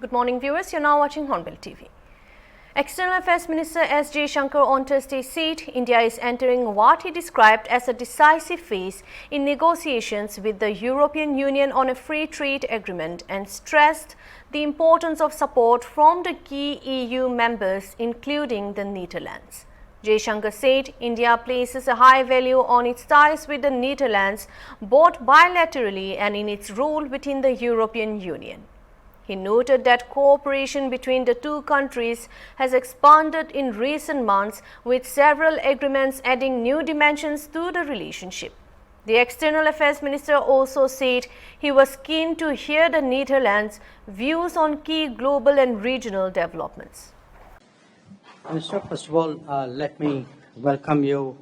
Good morning, viewers. You're now watching Hornbill TV. External Affairs Minister S. Jaishankar on Thursday said India is entering what he described as a decisive phase in negotiations with the European Union on a free trade agreement and stressed the importance of support from the key EU members, including the Netherlands. Jaishankar said India places a high value on its ties with the Netherlands, both bilaterally and in its role within the European Union. He noted that cooperation between the two countries has expanded in recent months, with several agreements adding new dimensions to the relationship. The External Affairs Minister also said he was keen to hear the Netherlands' views on key global and regional developments. Minister, first of all, let me welcome you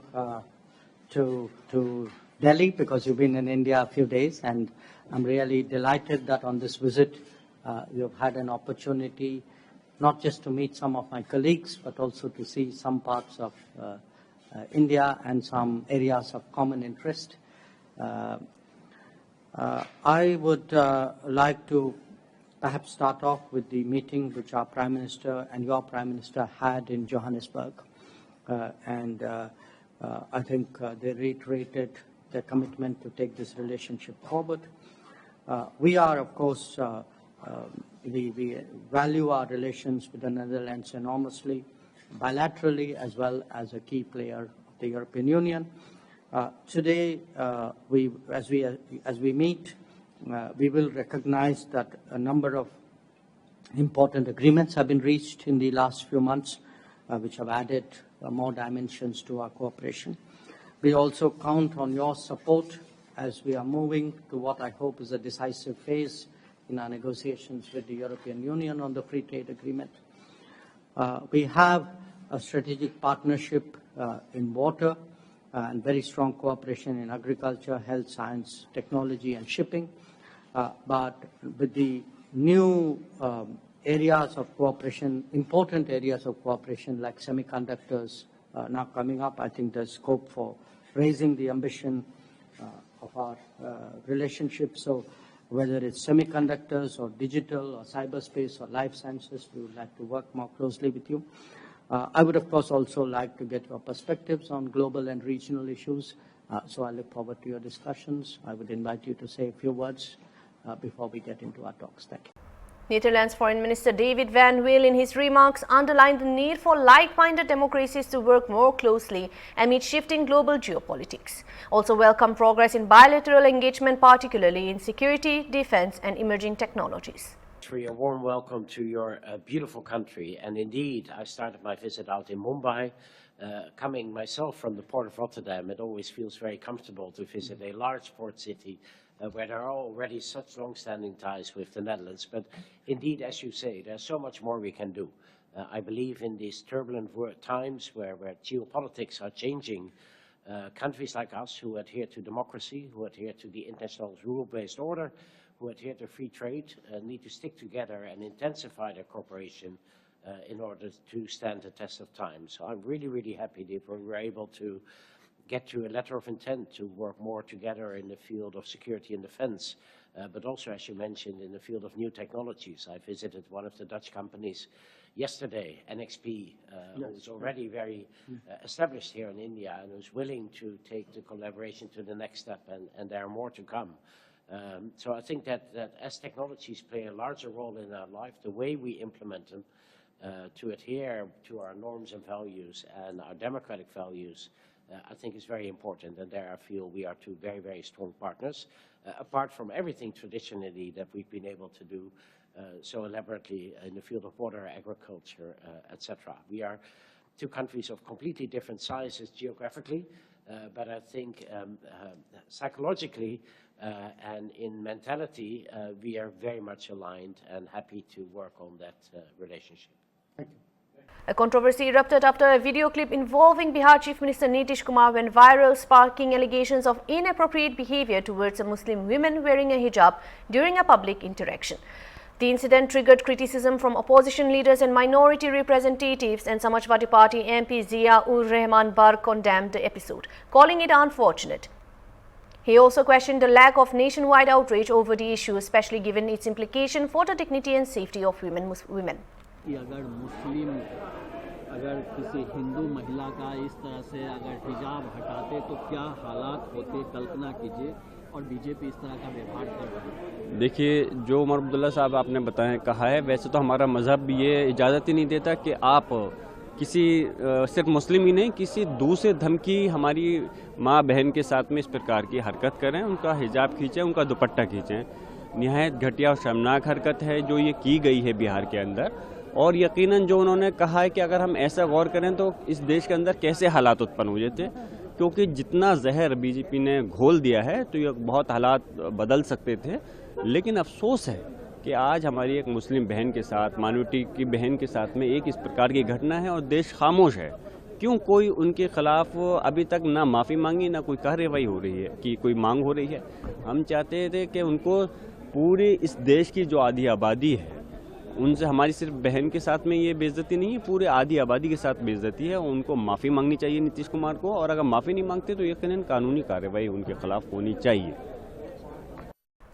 to Delhi, because you've been in India a few days, and I'm really delighted that on this visit you've had an opportunity not just to meet some of my colleagues, but also to see some parts of India and some areas of common interest. I would like to perhaps start off with the meeting which our Prime Minister and your Prime Minister had in Johannesburg. I think they reiterated their commitment to take this relationship forward. We are, of course, we value our relations with the Netherlands enormously, bilaterally as well as a key player of the European Union. Today, as we meet, we will recognize that a number of important agreements have been reached in the last few months, which have added more dimensions to our cooperation. We also count on your support as we are moving to what I hope is a decisive phase in our negotiations with the European Union on the free trade agreement. We have a strategic partnership in water and very strong cooperation in agriculture, health, science, technology, and shipping. But with the new areas of cooperation, important areas of cooperation like semiconductors now coming up, I think there's scope for raising the ambition of our relationship. So whether it's semiconductors or digital or cyberspace or life sciences, we would like to work more closely with you. I would, of course, also like to get your perspectives on global and regional issues. So I look forward to your discussions. I would invite you to say a few words before we get into our talks. Thank you. Netherlands Foreign Minister David Van Wil in his remarks underlined the need for like-minded democracies to work more closely amid shifting global geopolitics. Also welcome progress in bilateral engagement, particularly in security, defense and emerging technologies. A warm welcome to your beautiful country, and indeed I started my visit out in Mumbai. Coming myself from the port of Rotterdam, it always feels very comfortable to visit a large port city where there are already such long-standing ties with the Netherlands. But indeed, as you say, there's so much more we can do. I believe in these turbulent times where geopolitics are changing, countries like us who adhere to democracy, who adhere to the international rule-based order, who adhere to free trade, need to stick together and intensify their cooperation in order to stand the test of time. So I'm really, really happy that we were able to get to a letter of intent to work more together in the field of security and defense, but also, as you mentioned, in the field of new technologies. I visited one of the Dutch companies yesterday, NXP, who's already very established here in India and who's willing to take the collaboration to the next step, and there are more to come. So I think that as technologies play a larger role in our life, the way we implement them to adhere to our norms and values and our democratic values, I think is very important, and there I feel we are two very, very strong partners, apart from everything traditionally that we've been able to do so elaborately in the field of water, agriculture, etc. We are two countries of completely different sizes geographically, but I think psychologically and in mentality, we are very much aligned and happy to work on that relationship. Thank you. A controversy erupted after a video clip involving Bihar Chief Minister Nitish Kumar went viral, sparking allegations of inappropriate behavior towards a Muslim woman wearing a hijab during a public interaction. The incident triggered criticism from opposition leaders and minority representatives, and Samajwadi Party MP Zia-ur Rahman Bar condemned the episode, calling it unfortunate. He also questioned the lack of nationwide outrage over the issue, especially given its implication for the dignity and safety of women. अगर किसी हिंदू महिला का इस तरह से अगर हिजाब हटाते तो क्या हालात होते, कल्पना कीजिए, और बीजेपी इस तरह का व्यवहार कर रही है। देखिए, जो उमर अब्दुल्ला साहब आपने कहा है, वैसे तो हमारा मज़हब ये इजाज़त ही नहीं देता कि आप किसी सिर्फ मुस्लिम ही नहीं, किसी दूसरे धर्म की हमारी माँ बहन के साथ में इस प्रकार की हरकत करें, उनका हिजाब खींचें, उनका दुपट्टा खींचें। निहायत घटिया और शर्मनाक हरकत है जो ये की गई है बिहार के अंदर। और यकीनन जो उन्होंने कहा है कि अगर हम ऐसा गौर करें तो इस देश के अंदर कैसे हालात उत्पन्न हुए थे, क्योंकि जितना जहर बीजेपी ने घोल दिया है तो ये बहुत हालात बदल सकते थे। लेकिन अफसोस है कि आज हमारी एक मुस्लिम बहन के साथ, माइनॉरिटी की बहन के साथ में एक इस प्रकार की घटना है और देश खामोश है। क्यों कोई उनके खिलाफ अभी तक ना माफ़ी मांगी, ना कोई कार्रवाई हो रही है कि कोई मांग हो रही है। हम चाहते थे कि उनको पूरी इस देश की जो आधी आबादी है, उनसे हमारी सिर्फ बहन के साथ में ये बेइज्जती नहीं है, पूरे आधी आबादी के साथ बेइज्जती है। उनको माफ़ी मांगनी चाहिए नीतीश कुमार को, और अगर माफ़ी नहीं मांगते तो यकीनन कानूनी कार्रवाई उनके खिलाफ होनी चाहिए।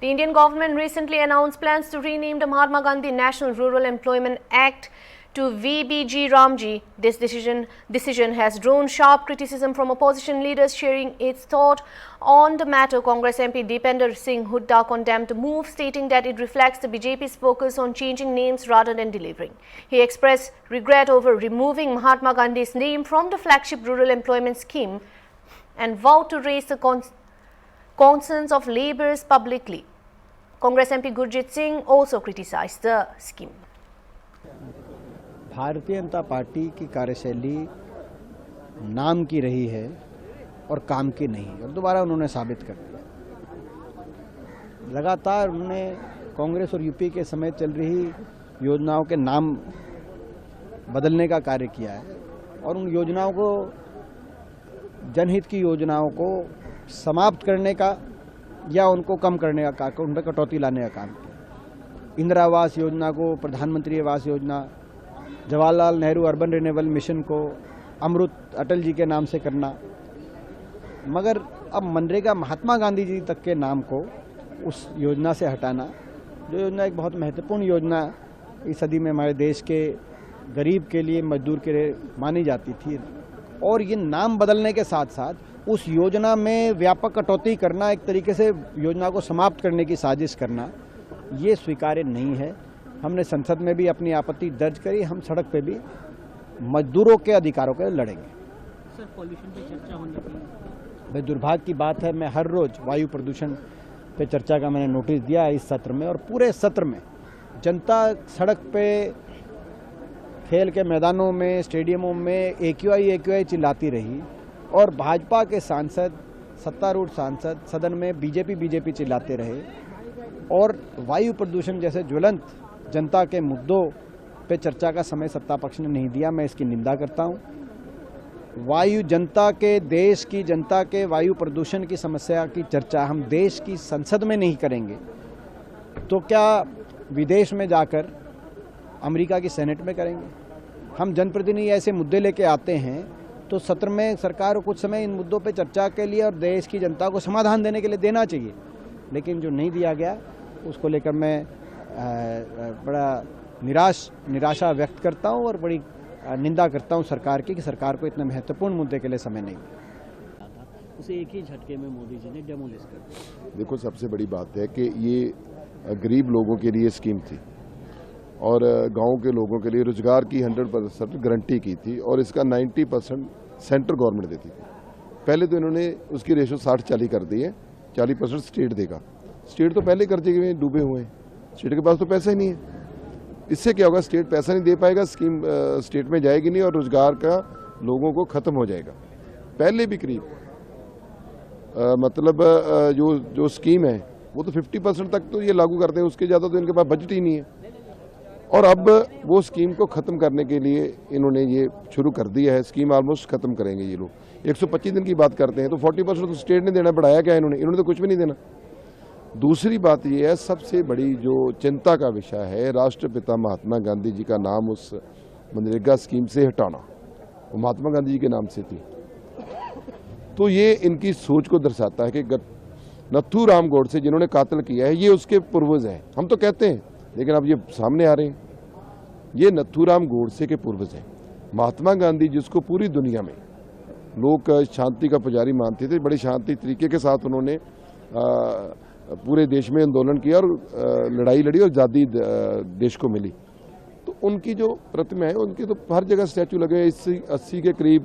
The Indian government recently announced plans to rename the Mahatma Gandhi National Rural Employment Act to VBG Ramji. This decision has drawn sharp criticism from opposition leaders. Sharing its thought on the matter, Congress MP Deepinder Singh Hooda condemned the move, stating that it reflects the BJP's focus on changing names rather than delivering. He expressed regret over removing Mahatma Gandhi's name from the flagship rural employment scheme and vowed to raise the concerns of labourers publicly. Congress MP Gurjit Singh also criticized the scheme. Bharatiya Janata party की कार्यशैली नाम की रही है और काम की नहीं, और दोबारा उन्होंने साबित कर दिया। लगातार उन्होंने कांग्रेस और यूपी के समय चल रही योजनाओं के नाम बदलने का कार्य किया है और उन योजनाओं को, जनहित की योजनाओं को समाप्त करने का या उनको कम करने का कार्य, उन पर कटौती लाने का काम किया। इंदिरा आवास योजना को प्रधानमंत्री Awas Yojana, Jawaharlal Nehru urban renewal mission को अमृत अटल जी के नाम से करना, मगर अब मनरेगा महात्मा गांधी जी तक के नाम को उस योजना से हटाना, जो योजना एक बहुत महत्वपूर्ण योजना इस सदी में हमारे देश के गरीब के लिए, मजदूर के लिए मानी जाती थी। और ये नाम बदलने के साथ साथ उस योजना में व्यापक कटौती करना, एक तरीके से योजना को समाप्त करने की साजिश करना, ये स्वीकार्य नहीं है। हमने संसद में भी अपनी आपत्ति दर्ज करी, हम सड़क पे भी मजदूरों के अधिकारों के लिए लड़ेंगे। सर, पॉल्यूशन पे चर्चा होने की, भाई दुर्भाग्य की बात है, मैं हर रोज वायु प्रदूषण पे चर्चा का मैंने नोटिस दिया है इस सत्र में, और पूरे सत्र में जनता सड़क पे, खेल के मैदानों में, स्टेडियमों में AQI चिल्लाती रही, और भाजपा के सांसद, सत्तारूढ़ सांसद सदन में बीजेपी चिल्लाते रहे, और वायु प्रदूषण जैसे ज्वलंत जनता के मुद्दों पे चर्चा का समय सत्ता पक्ष ने नहीं दिया। मैं इसकी निंदा करता हूं। वायु जनता के, देश की जनता के वायु प्रदूषण की समस्या की चर्चा हम देश की संसद में नहीं करेंगे तो क्या विदेश में जाकर अमेरिका की सेनेट में करेंगे? हम जनप्रतिनिधि ऐसे मुद्दे लेके आते हैं तो सत्र में सरकार को कुछ समय इन मुद्दों पे चर्चा के लिए और देश की जनता को समाधान देने के लिए देना चाहिए, लेकिन जो नहीं दिया गया उसको लेकर मैं बड़ा निराशा व्यक्त करता हूं और बड़ी निंदा करता हूं सरकार की कि सरकार को इतने महत्वपूर्ण मुद्दे के लिए समय नहीं दिया। उसे एक ही झटके में मोदी जी ने डेमोलिश कर दिया। देखो, सबसे बड़ी बात है कि ये गरीब लोगों के लिए स्कीम थी और गांव के लोगों के लिए रोजगार की 100% गारंटी की थी, और इसका 90% सेंट्रल गवर्नमेंट देती थी। पहले तो इन्होंने उसकी रेशो 60-40 कर दी है, 40% स्टेट देगा। स्टेट तो पहले कर्जे में डूबे हुए हैं, स्टेट के पास तो पैसा ही नहीं है। इससे क्या होगा, स्टेट पैसा नहीं दे पाएगा, स्कीम स्टेट में जाएगी नहीं और रोजगार का लोगों को खत्म हो जाएगा। पहले भी करीब मतलब जो स्कीम है वो तो 50% तक तो ये लागू करते हैं, उसके ज़्यादा तो इनके पास बजट ही नहीं है। और अब वो स्कीम को ख़त्म करने के लिए इन्होंने ये शुरू कर दिया है, स्कीम ऑलमोस्ट ख़त्म करेंगे ये लोग। 125 दिन की बात करते हैं तो 40% तो स्टेट ने देना, बढ़ाया क्या इन्होंने तो कुछ भी नहीं देना। दूसरी बात ये है, सबसे बड़ी जो चिंता का विषय है, राष्ट्रपिता महात्मा गांधी जी का नाम उस मनरेगा स्कीम से हटाना, वो महात्मा गांधी जी के नाम से थी। तो ये इनकी सोच को दर्शाता है कि नथुराम गोडसे जिन्होंने कातल किया है, ये उसके पूर्वज हैं। हम तो कहते हैं, लेकिन अब ये सामने आ रहे हैं, ये नथुराम गोडसे के पूर्वज हैं। महात्मा गांधी जिसको पूरी दुनिया में लोग शांति का पुजारी मानते थे, बड़े शांति तरीके के साथ उन्होंने पूरे देश में आंदोलन किया और लड़ाई लड़ी और आज़ादी देश को मिली। तो उनकी जो प्रतिमा है, उनके तो हर जगह स्टैचू लगे हैं। 80 के करीब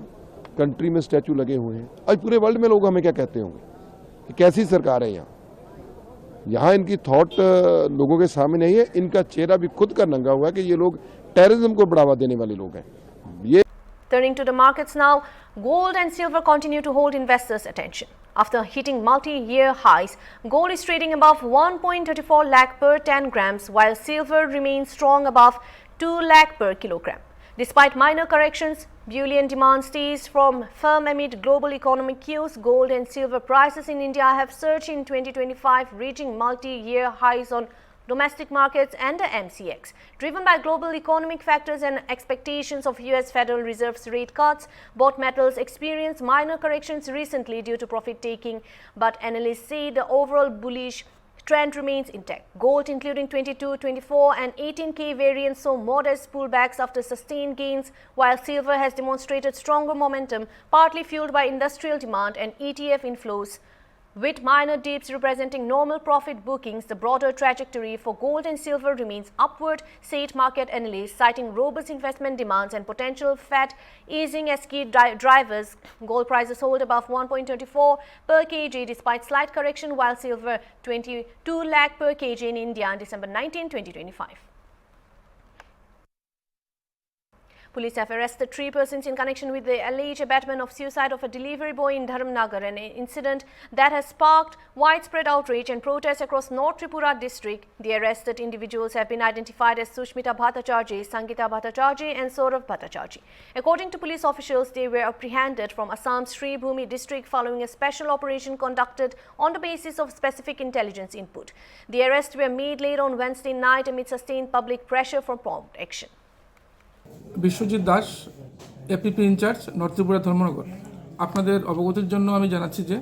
कंट्री में स्टैचू लगे हुए हैं। आज पूरे वर्ल्ड में लोग हमें क्या कहते होंगे कि कैसी सरकार है यहाँ इनकी थॉट लोगों के सामने नहीं है। इनका चेहरा भी खुद का नंगा हुआ है कि ये लोग टेररिज्म को बढ़ावा देने वाले लोग हैं। ये Turning to the markets now, gold and silver continue to hold investors' attention. After hitting multi-year highs, gold is trading above 1.34 lakh per 10 grams, while silver remains strong above 2 lakh per kilogram. Despite minor corrections, bullion demand stays firm amid global economic cues. Gold and silver prices in India have surged in 2025, reaching multi-year highs on domestic markets and the MCX. Driven by global economic factors and expectations of US Federal Reserve's rate cuts, both metals experienced minor corrections recently due to profit taking, but analysts say the overall bullish trend remains intact. Gold, including 22, 24 and 18K variants, saw modest pullbacks after sustained gains, while silver has demonstrated stronger momentum, partly fueled by industrial demand and ETF inflows. With minor dips representing normal profit bookings, the broader trajectory for gold and silver remains upward, said market analysts, citing robust investment demands and potential Fed easing as key drivers. Gold prices hold above 1.24 per kg despite slight correction, while silver 22 lakh per kg in India on December 19, 2025. Police have arrested 3 persons in connection with the alleged abetment of suicide of a delivery boy in Dharamnagar, an incident that has sparked widespread outrage and protests across North Tripura district. The arrested individuals have been identified as Sushmita Bhattacharjee, Sangeeta Bhattacharjee and Saurav Bhattacharjee. According to police officials, they were apprehended from Assam's Sri Bhumi district following a special operation conducted on the basis of specific intelligence input. The arrests were made late on Wednesday night amid sustained public pressure for prompt action. Biswajit Das, APP incharge, north Tripura Dharmanagar. আপনাদের অবগতির জন্য আমি জানাচ্ছি যে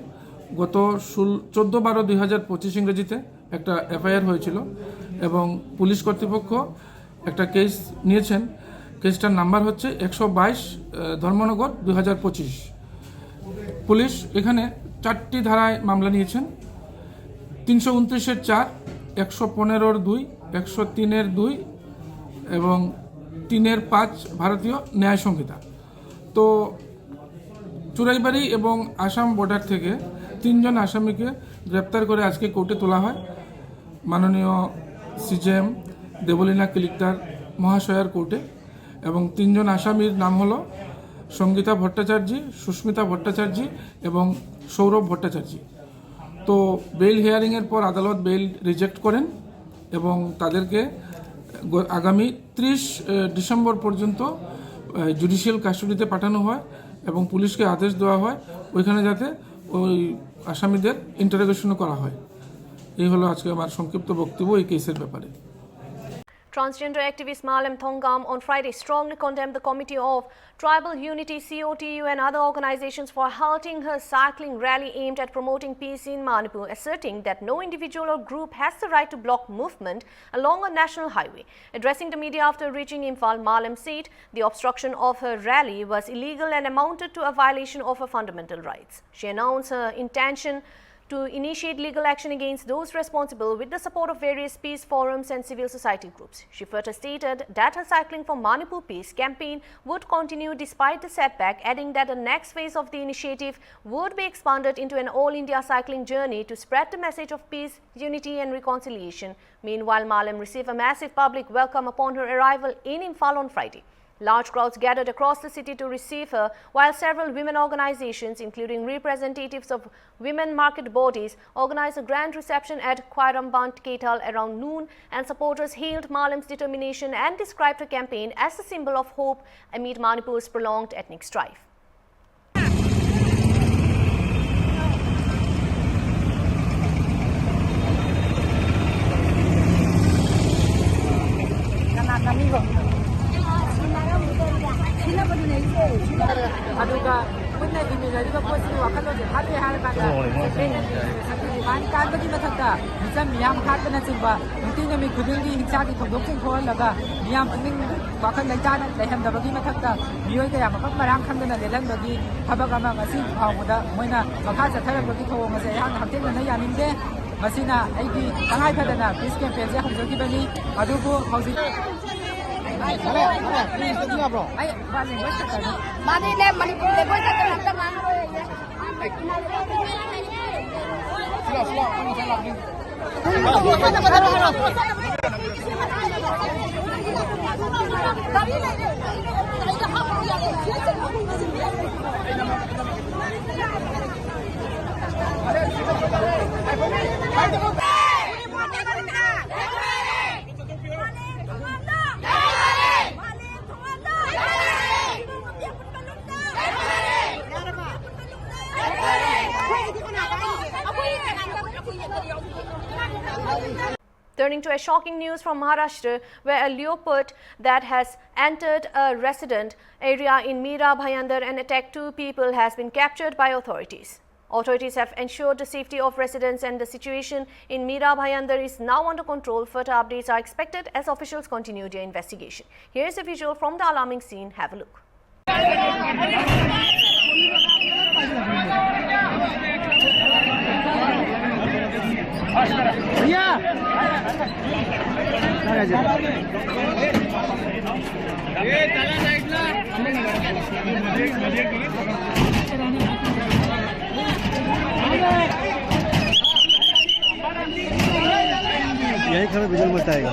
গত 14/12/2025 ইংরেজিতে একটা FIR হয়েছিল এবং পুলিশ কর্তৃপক্ষ একটা কেস নিয়েছেন। কেসটার নাম্বার হচ্ছে 122 ধর্মনগর 2025। পুলিশ এখানে 4টি ধারায় মামলা নিয়েছেন। 329-4, 115-2, 103-2 এবং 3-5 ভারতীয় ন্যায় সংহিতা। তো চুরাইবাড়ি এবং আসাম বর্ডার থেকে 3 জন আসামিকে গ্রেপ্তার করে আজকে কোর্টে তোলা হয় মাননীয় সিজেএম দেবলীনা কিলিকদার মহাশয়ার কোর্টে। এবং 3 জন আসামির নাম হলো সঙ্গীতা ভট্টাচার্যী, সুস্মিতা ভট্টাচার্যী এবং সৌরভ ভট্টাচার্যী। তো বেল হিয়ারিংয়ের পর আদালত বেল রিজেক্ট করেন এবং তাদেরকে আগামী 30 ডিসেম্বর পর্যন্ত জুডিশিয়াল কাস্টডিতে পাঠানো হয় এবং পুলিশকে আদেশ দেওয়া হয় ওইখানে যাতে ওই আসামিদের ইন্টারোগেশনও করা হয়। এই হলো আজকে আমার সংক্ষিপ্ত বক্তব্য এই কেসের ব্যাপারে। Transgender activist Malam Thongam on Friday strongly condemned the Committee of Tribal Unity COTU and other organizations for halting her cycling rally aimed at promoting peace in Manipur, asserting that no individual or group has the right to block movement along a national highway. Addressing the media after reaching Imphal, Malam said the obstruction of her rally was illegal and amounted to a violation of her fundamental rights. She announced her intention to initiate legal action against those responsible with the support of various peace forums and civil society groups. She further stated that her Cycling for Manipur Peace campaign would continue despite the setback, adding that the next phase of the initiative would be expanded into an all-India cycling journey to spread the message of peace, unity and reconciliation. Meanwhile, Malam received a massive public welcome upon her arrival in Imphal on Friday. Large crowds gathered across the city to receive her, while several women organizations, including representatives of women market bodies, organized a grand reception at Khwairamband Ketal around noon, and supporters hailed Malam's determination and described her campaign as a symbol of hope amid Manipur's prolonged ethnic strife. ꯑꯗꯨꯒ ꯄꯨꯟꯅ ꯏꯃꯤꯟꯅꯔꯤꯕ ꯄꯣꯠꯁꯤꯒꯤ ꯋꯥꯈꯜꯂꯣꯟꯁꯦ ꯍꯥꯞꯄꯦ ꯍꯥꯏꯔꯀꯥꯟꯗ ꯁꯪꯕꯤꯙꯥꯟ ꯀꯥꯟꯕꯒꯤ ꯃꯊꯛꯇ ꯃꯤꯆꯝ ꯃꯤꯌꯥꯝ ꯍꯥꯠꯄꯅꯆꯤꯡꯕ ꯅꯨꯡꯇꯤ ꯅꯨꯃꯤꯠ ꯈꯨꯗꯤꯡꯒꯤ ꯍꯤꯡꯁꯥꯒꯤ ꯊꯧꯗꯣꯛꯁꯤꯡ ꯊꯣꯛꯍꯜꯂꯒ ꯃꯤꯌꯥꯝ ꯄꯨꯛꯅꯤꯡ ꯋꯥꯈꯜ ꯂꯩꯇꯥꯅ ꯂꯩꯍꯟꯗꯕꯒꯤ ꯃꯊꯛꯇ ꯃꯤꯑꯣꯏ ꯀꯌꯥ ꯃꯐꯝ ꯃꯔꯥꯡ ꯈꯪꯗꯅ ꯂꯦꯜꯍꯟꯕꯒꯤ ꯊꯕꯛ ꯑꯃ ꯉꯁꯤ ꯐꯥꯎꯕꯗ ꯃꯣꯏꯅ ꯃꯈꯥ ꯆꯠꯊꯔꯛꯄꯒꯤ ꯊꯧꯑꯣꯡ ꯑꯁꯦ ꯑꯩꯍꯥꯛꯅ ꯍꯛꯊꯦꯡꯅꯅ ꯌꯥꯅꯤꯡꯗꯦ ꯃꯁꯤꯅ ꯑꯩꯒꯤ ꯇꯉꯥꯏꯐꯗꯅ ꯄꯤꯁ ꯀꯦꯝꯄꯦꯟꯁꯦ ꯍꯧꯖꯈꯤꯕꯅꯤ ꯑꯗꯨꯕꯨ ꯍꯧꯖꯤꯛ Turning to a shocking news from Maharashtra, where a leopard that has entered a resident area in Mira Bhayandar and attacked 2 people has been captured by authorities. Authorities have ensured the safety of residents and the situation in Mira Bhayandar is now under control. Further updates are expected as officials continue their investigation. Here is a visual from the alarming scene. Have a look. यही खबर visual बताएगा।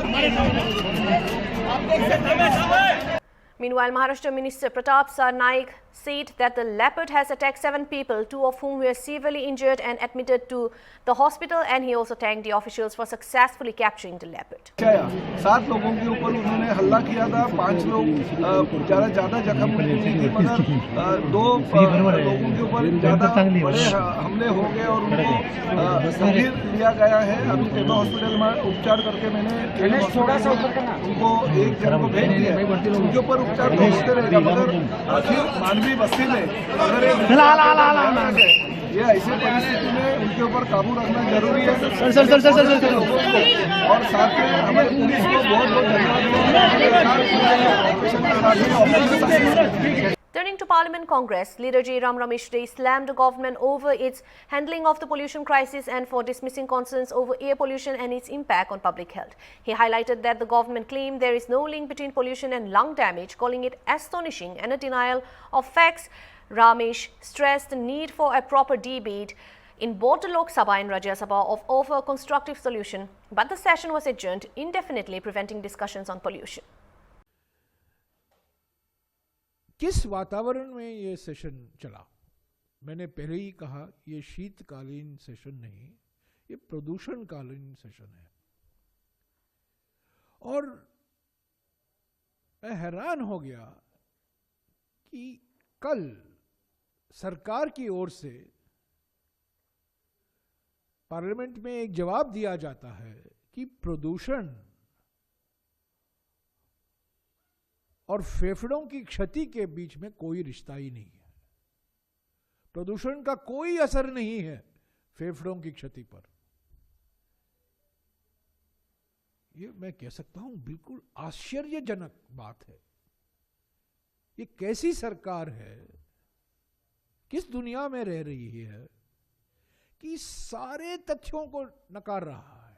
Meanwhile, Maharashtra Minister Pratap Sarnaik said that the leopard has attacked 7 people, 2 of whom were severely injured and admitted to the hospital, and he also thanked the officials for successfully capturing the leopard. 7 लोगों के ऊपर उन्होंने हल्ला किया था, 5 लोग ज्यादा जख्म हुए थे, मगर 2 लोगों के ऊपर ज्यादा बड़े हमले हो गए और उनको गंभीर लिया गया है। अभी टेबा हॉस्पिटल में उपचार करके मैंने उनको 1 जन को भेज दिया, उनके ऊपर उपचार तो होते रहेगा, मगर आखिर मानवीय बस्ती में अगर ये ऐसी परिस्थिति में उनके ऊपर काबू रखना जरूरी है। और साथ में हमारे पुलिस को बहुत धन्यवाद। Turning to Parliament Congress, leader J. Ram Ramesh Dey slammed the government over its handling of the pollution crisis and for dismissing concerns over air pollution and its impact on public health. He highlighted that the government claimed there is no link between pollution and lung damage, calling it astonishing and a denial of facts. Ramesh stressed the need for a proper debate in both the Lok Sabha and Rajya Sabha of offer a constructive solution, but the session was adjourned indefinitely, preventing discussions on pollution. किस वातावरण में ये session चला? मैंने पहले ही कहा, ये शीतकालीन सेशन नहीं, ये प्रदूषणकालीन सेशन है। और मैं हैरान हो गया कि कल सरकार की ओर से पार्लियामेंट में एक जवाब दिया जाता है कि प्रदूषण और फेफड़ों की क्षति के बीच में कोई रिश्ता ही नहीं है। प्रदूषण का कोई असर नहीं है फेफड़ों की क्षति पर। ये मैं कह सकता हूं बिल्कुल आश्चर्यजनक बात है। ये कैसी सरकार है, किस दुनिया में रह रही है कि सारे तथ्यों को नकार रहा है।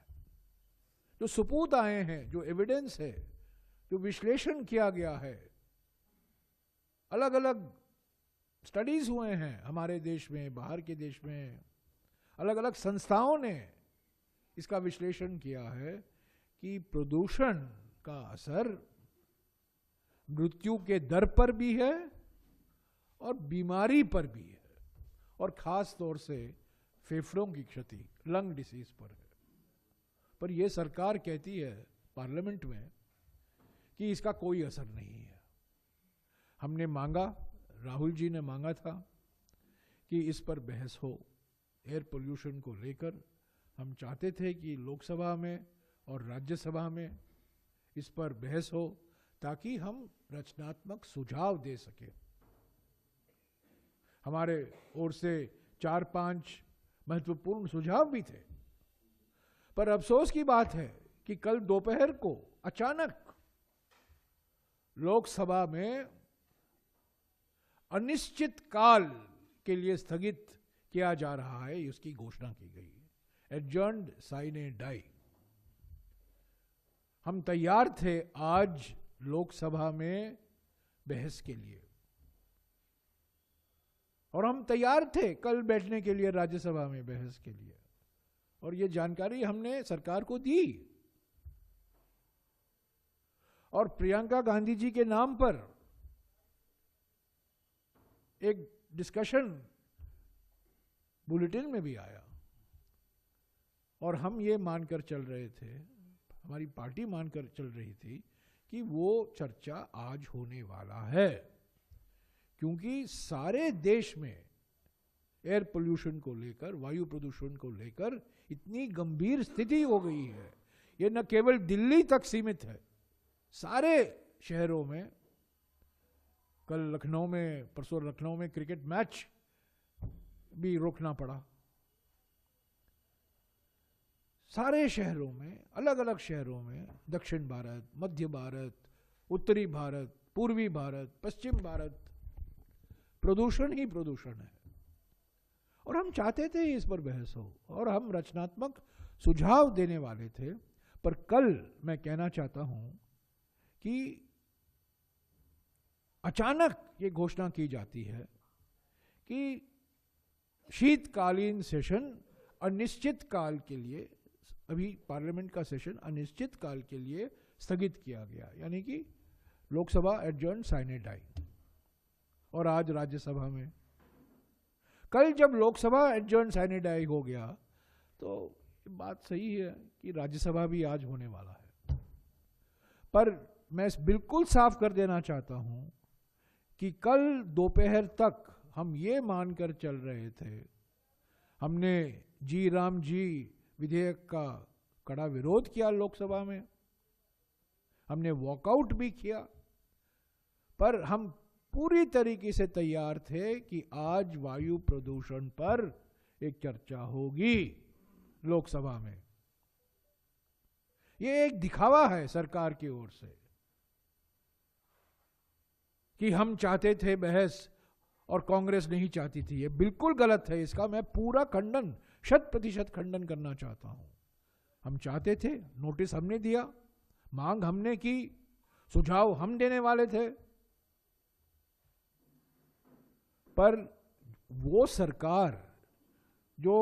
जो सबूत आए हैं, जो एविडेंस है, जो विश्लेषण किया गया है, अलग अलग स्टडीज हुए हैं हमारे देश में, बाहर के देश में, अलग अलग संस्थाओं ने इसका विश्लेषण किया है कि प्रदूषण का असर मृत्यु के दर पर भी है और बीमारी पर भी है, और खास तौर से फेफड़ों की क्षति, लंग डिसीज पर है। पर यह सरकार कहती है पार्लियामेंट में कि इसका कोई असर नहीं है। हमने मांगा, राहुल जी ने मांगा था कि इस पर बहस हो, एयर पोल्यूशन को लेकर। हम चाहते थे कि लोकसभा में और राज्यसभा में इस पर बहस हो ताकि हम रचनात्मक सुझाव दे सकें। हमारे ओर से 4-5 महत्वपूर्ण सुझाव भी थे। पर अफसोस की बात है कि कल दोपहर को अचानक लोकसभा में अनिश्चित काल के लिए स्थगित किया जा रहा है, उसकी घोषणा की गई है। Adjourned sine die. हम तैयार थे आज लोकसभा में बहस के लिए, और हम तैयार थे कल बैठने के लिए राज्यसभा में बहस के लिए, और ये जानकारी हमने सरकार को दी। और प्रियंका गांधी जी के नाम पर एक डिस्कशन बुलेटिन में भी आया, और हम ये मानकर चल रहे थे, हमारी पार्टी मानकर चल रही थी कि वो चर्चा आज होने वाला है, क्योंकि सारे देश में एयर पोल्यूशन को लेकर, वायु प्रदूषण को लेकर इतनी गंभीर स्थिति हो गई है। ये न केवल दिल्ली तक सीमित है, सारे शहरों में। कल लखनऊ में, परसों लखनऊ में क्रिकेट मैच भी रोकना पड़ा। सारे शहरों में, अलग अलग शहरों में, दक्षिण भारत, मध्य भारत, उत्तरी भारत, पूर्वी भारत, पश्चिम भारत, प्रदूषण ही प्रदूषण है। और हम चाहते थे इस पर बहस हो, और हम रचनात्मक सुझाव देने वाले थे। पर कल मैं कहना चाहता हूं कि अचानक ये घोषणा की जाती है कि शीतकालीन सेशन अनिश्चित काल के लिए, अभी पार्लियामेंट का सेशन अनिश्चित काल के लिए स्थगित किया गया, यानी कि लोकसभा एडजर्न साइने डाई। और आज राज्यसभा में, कल जब लोकसभा एडजर्न साइने डाई हो गया तो बात सही है कि राज्यसभा भी आज होने वाला है। पर मैं बिल्कुल साफ कर देना चाहता हूं कि कल दोपहर तक हम ये मानकर चल रहे थे, हमने जी राम जी विधेयक का कड़ा विरोध किया लोकसभा में, हमने वॉकआउट भी किया, पर हम पूरी तरीके से तैयार थे कि आज वायु प्रदूषण पर एक चर्चा होगी लोकसभा में। ये एक दिखावा है सरकार की ओर से कि हम चाहते थे बहस और कांग्रेस नहीं चाहती थी। ये बिल्कुल गलत है, इसका मैं पूरा खंडन, 100% खंडन करना चाहता हूं। हम चाहते थे, नोटिस हमने दिया, मांग हमने की, सुझाव हम देने वाले थे, पर वो सरकार जो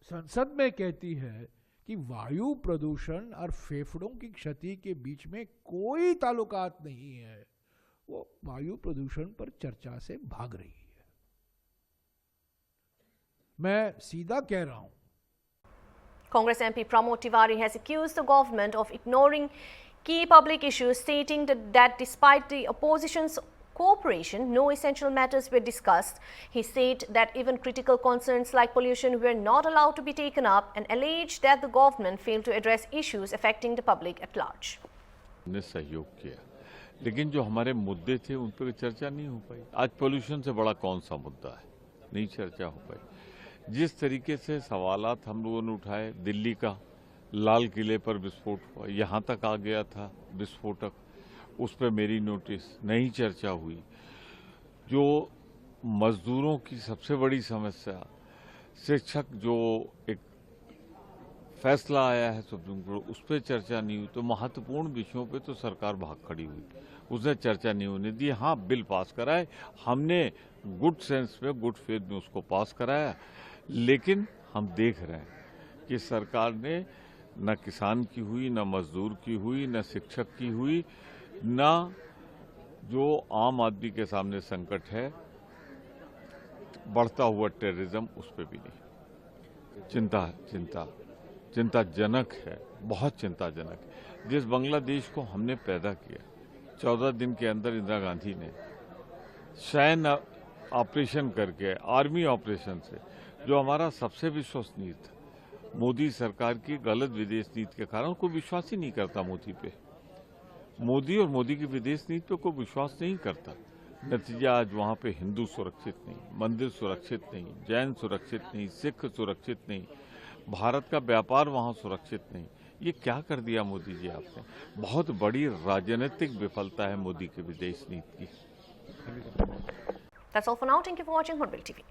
संसद में कहती है कि वायु प्रदूषण और फेफड़ों की क्षति के बीच में कोई ताल्लुकात नहीं है, वो वायु प्रदूषण पर चर्चा से भाग रही है। मैं सीधा कह रहा हूं। Congress MP Pramod Tiwari has accused the government of ignoring key public issues, stating that despite the opposition's cooperation, no essential matters were discussed. He said that even critical concerns like pollution were not allowed to be taken up, and alleged that the government failed to address issues affecting the public at large. ने सहयोग किया, लेकिन जो हमारे मुद्दे थे उन पर चर्चा नहीं हो पाई। आज पोल्यूशन से बड़ा कौन सा मुद्दा है, नहीं चर्चा हो पाई। जिस तरीके से सवालात हम लोगों ने उठाए, दिल्ली का लाल किले पर विस्फोट हुआ, यहाँ तक आ गया था विस्फोटक, उस पर मेरी नोटिस, नहीं चर्चा हुई। जो मजदूरों की सबसे बड़ी समस्या, शिक्षक जो एक फैसला आया है सुप्रीम कोर्ट, उस पर चर्चा नहीं हुई। तो महत्वपूर्ण विषयों पे तो सरकार भाग खड़ी हुई, उसने चर्चा नहीं होने दी। हाँ, बिल पास कराए, हमने गुड सेंस में, गुड फेथ में उसको पास कराया, लेकिन हम देख रहे हैं कि सरकार ने न किसान की हुई, न मजदूर की हुई, न शिक्षक की हुई, न जो आम आदमी के सामने संकट है, बढ़ता हुआ टेररिज्म, उस पर भी नहीं। चिंताजनक है, बहुत चिंताजनक है। जिस बांग्लादेश को हमने पैदा किया, 14 दिन के अंदर इंदिरा गांधी ने सैन्य ऑपरेशन करके, आर्मी ऑपरेशन से, जो हमारा सबसे विश्वसनीय था, मोदी सरकार की गलत विदेश नीति के कारण कोई विश्वास ही नहीं करता मोदी पे। मोदी और मोदी की विदेश नीति पे कोई विश्वास नहीं करता। नतीजा आज वहाँ पे हिंदू सुरक्षित नहीं, मंदिर सुरक्षित नहीं, जैन सुरक्षित नहीं, सिख सुरक्षित नहीं, भारत का व्यापार वहाँ सुरक्षित नहीं। ये क्या कर दिया मोदी जी आपने? बहुत बड़ी राजनीतिक विफलता है मोदी की विदेश नीति की। That's all for now. Thank you for watching Hornbill TV.